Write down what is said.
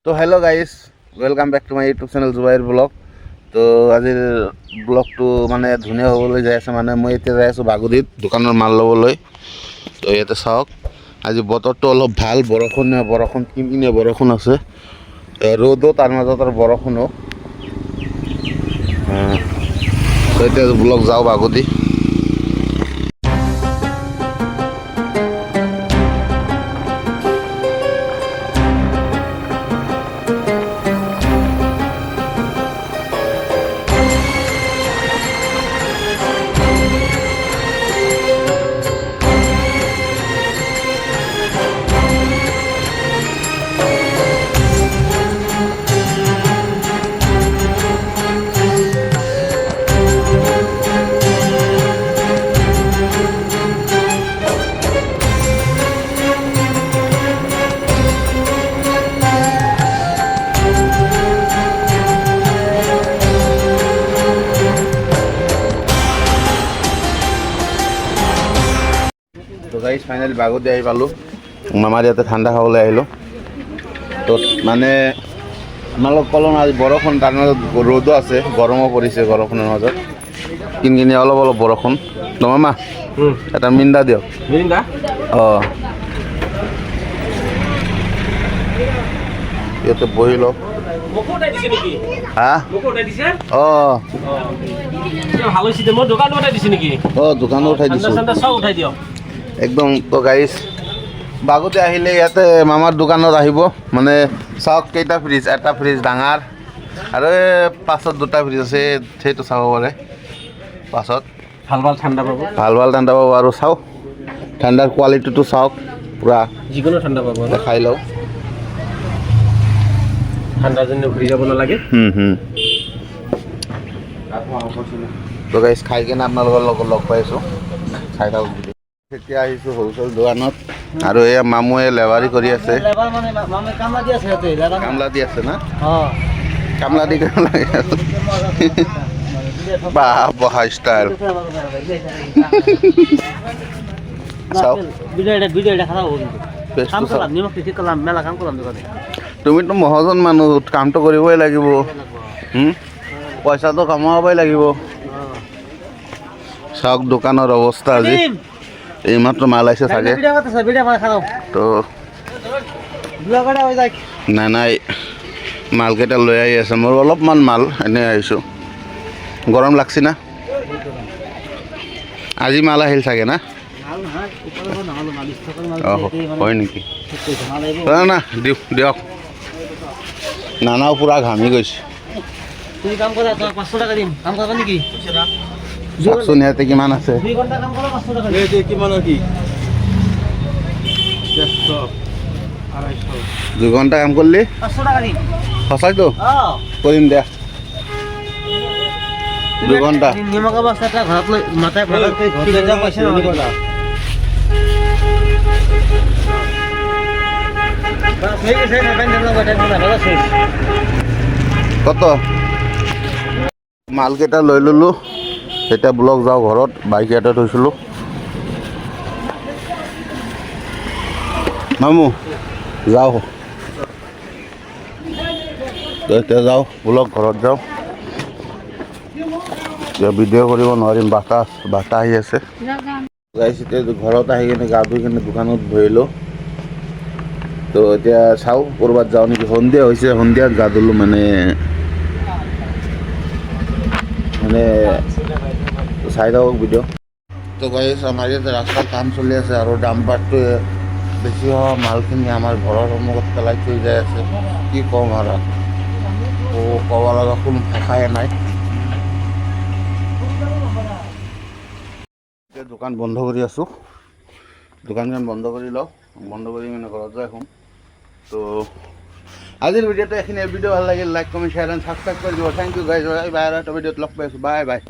তো hello' guys, welcome back to my YouTube channel Zubair vlog. তো আজিৰ ব্লগটো মানে ধুনীয়া হ'বলৈ যাই আছে। মানে মই এতিয়া যাই আছোঁ বাগুৰিত দোকানৰ মাল ল'বলৈ। তো ইয়াতে চাওক, আজি বতৰটো অলপ ভাল, বৰষুণ কিনকিনীয়া বৰষুণ আছে, ৰ'দো তাৰ মাজত আৰু বৰষুণো। তো এতিয়া ব্লগ যাওঁ বাগুৰি। তো গাইজ ফাইনেলি বাগুৰি আহি পালোঁ। মামাৰ ইয়াতে ঠাণ্ডা খাবলৈ আহিলোঁ। তো মানে আপোনালোক ক'লোঁ ন, আজি বৰষুণ, তাৰ মাজত ৰ'দো আছে, গৰমো পৰিছে। বৰষুণৰ মাজত কিনকিনি অলপ বৰষুণ। তো মামা এটা মিন্দা দিয়ক। অঁ, ইয়াতে বহি লওক। হা? অঁ অঁ, দোকানো উঠাই দিছোঁ একদম। তো গাইজ বাগুৰি আহিলে ইয়াতে মামাৰ দোকানত আহিব। মানে চাওক কেইটা ফ্ৰিজ, এটা ফ্ৰিজ ডাঙৰ আৰু এই পাছত দুটা ফ্ৰিজ আছে, সেইটো চাব পাৰে। পাছত ভাল ঠাণ্ডা পাব। আৰু চাওক ঠাণ্ডাৰ কোৱালিটিটো চাওক, পূৰা যিকোনো ঠাণ্ডা পাব, খাই লওক। ঠাণ্ডাৰ জন্য ঘূৰি যাব নালাগে। তো গাইজ খাই কিনে আপোনালোকৰ লগত লগ পাইছোঁ, খাই থাকক। এতিয়া আহিছোঁ হ'লচেল দোকানত, আৰু এয়া মামুৱে লেবাৰী কৰি আছে। কামলা দি আছে না? কামলা দি বাহ, বহা ষ্টাইল। তুমিতো মহাজন মানুহ, কামটো কৰিবই লাগিব, পইচাটো কামাবই লাগিব। চাওক দোকানৰ অৱস্থা আজি, এইমাত্ৰ মাল আহিছে চাগে। তো নাই মালকেইটা লৈ আহি আছে। মোৰ অলপমান মাল এনেই আহিছোঁ। গৰম লাগছি না? আজি মাল আহিল চাগে না? অঁ, হয় নেকি? না দিয়ক। নানাও পূৰা ঘামি গৈছে। চাওকচোন ইয়াতে কিমান আছে। 2 ঘণ্টা কাম কৰিলি সঁচাইতো কৰিম দে। 2 ঘণ্টা কত? মালকেইটা লৈ ল'লোঁ। এতিয়া ব্লক যাওঁ ঘৰত, বাইক ইয়াতে থৈছিলোঁ। মামু যাওঁ, এতিয়া যাওঁ ব্লক, ঘৰত যাওঁ। এতিয়া ভিডিঅ' কৰিব নোৱাৰিম, বাতাহ আহি আছে। গাইছ এতিয়া ঘৰত আহি কিনে গা ধুই কিনে দোকানত বহিলোঁ। তো এতিয়া চাওঁ ক'ৰবাত যাওঁ নেকি। সন্ধিয়া হৈছে, সন্ধিয়াত গা ধুলোঁ। মানে চাই থাকক ভিডিঅ'। তো গাইছ আমাৰ ইয়াতে ৰাস্তাৰ কাম চলি আছে, আৰু ডাম্পাৰটোৱে বেছি হোৱা মালখিনি আমাৰ ঘৰৰ সন্মুখত পেলাই থৈ যাই আছে। কি ক'ম আৰু, ক'ব লগা কোনো ভাষাই নাই। এতিয়া দোকান বন্ধ কৰি আছোঁ। দোকানখন বন্ধ কৰি লওঁ, বন্ধ কৰি মানে ঘৰত যাই শুম। তো আজিৰ ভিডিঅ'টো এইখিনি। ভিডিঅ' ভাল লাগিল like, comment, share and subscribe কৰি দিব। Thank U guys. বাই, এটা ভিডিঅ'ত লগ পাই আছোঁ। Bye bye.